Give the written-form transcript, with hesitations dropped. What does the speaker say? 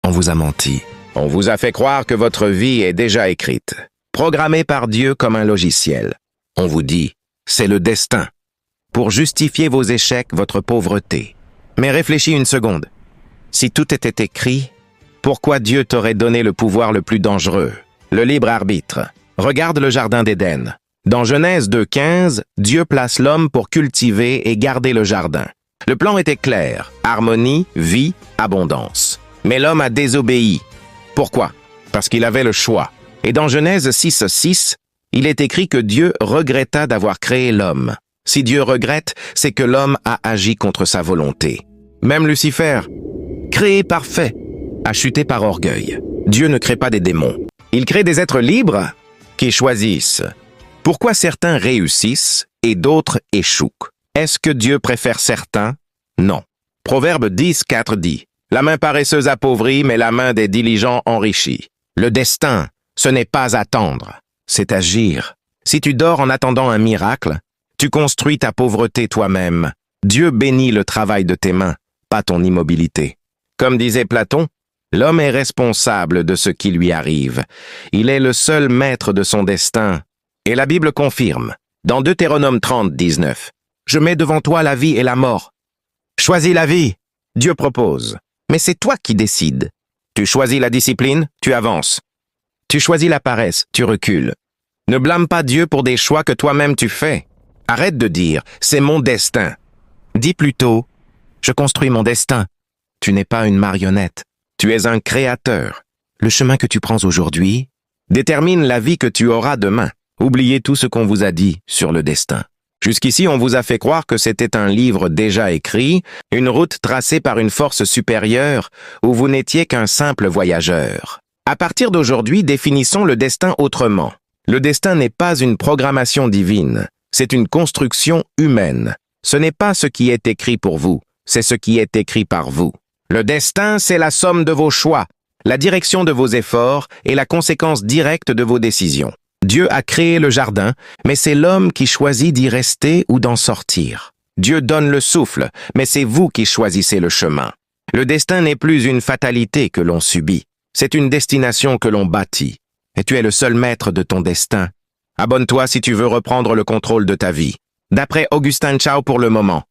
On vous a menti. On vous a fait croire que votre vie est déjà écrite, programmée par Dieu comme un logiciel. On vous dit, c'est le destin, pour justifier vos échecs, votre pauvreté. Mais réfléchis une seconde. Si tout était écrit, pourquoi Dieu t'aurait donné le pouvoir le plus dangereux, le libre arbitre? Regarde le jardin d'Éden. Dans Genèse 2:15, Dieu place l'homme pour cultiver et garder le jardin. Le plan était clair, harmonie, vie, abondance. Mais l'homme a désobéi. Pourquoi? Parce qu'il avait le choix. Et dans Genèse 6:6, il est écrit que Dieu regretta d'avoir créé l'homme. Si Dieu regrette, c'est que l'homme a agi contre sa volonté. Même Lucifer, créé parfait, a chuté par orgueil. Dieu ne crée pas des démons. Il crée des êtres libres qui choisissent. Pourquoi certains réussissent et d'autres échouent? Est-ce que Dieu préfère certains? Non. Proverbe 10:4 dit, « La main paresseuse appauvrit, mais la main des diligents enrichit. » Le destin, ce n'est pas attendre, c'est agir. Si tu dors en attendant un miracle, tu construis ta pauvreté toi-même. Dieu bénit le travail de tes mains, pas ton immobilité. Comme disait Platon, l'homme est responsable de ce qui lui arrive. Il est le seul maître de son destin. Et la Bible confirme, dans Deutéronome 30:19, « Je mets devant toi la vie et la mort. Choisis la vie. » Dieu propose. Mais c'est toi qui décides. Tu choisis la discipline, tu avances. Tu choisis la paresse, tu recules. Ne blâme pas Dieu pour des choix que toi-même tu fais. Arrête de dire « c'est mon destin ». Dis plutôt « je construis mon destin ». Tu n'es pas une marionnette. Tu es un créateur. Le chemin que tu prends aujourd'hui détermine la vie que tu auras demain. Oubliez tout ce qu'on vous a dit sur le destin. Jusqu'ici, on vous a fait croire que c'était un livre déjà écrit, une route tracée par une force supérieure où vous n'étiez qu'un simple voyageur. À partir d'aujourd'hui, définissons le destin autrement. Le destin n'est pas une programmation divine, c'est une construction humaine. Ce n'est pas ce qui est écrit pour vous, c'est ce qui est écrit par vous. Le destin, c'est la somme de vos choix, la direction de vos efforts et la conséquence directe de vos décisions. Dieu a créé le jardin, mais c'est l'homme qui choisit d'y rester ou d'en sortir. Dieu donne le souffle, mais c'est vous qui choisissez le chemin. Le destin n'est plus une fatalité que l'on subit, c'est une destination que l'on bâtit. Et tu es le seul maître de ton destin. Abonne-toi si tu veux reprendre le contrôle de ta vie. D'après Augustin Chao pour le moment.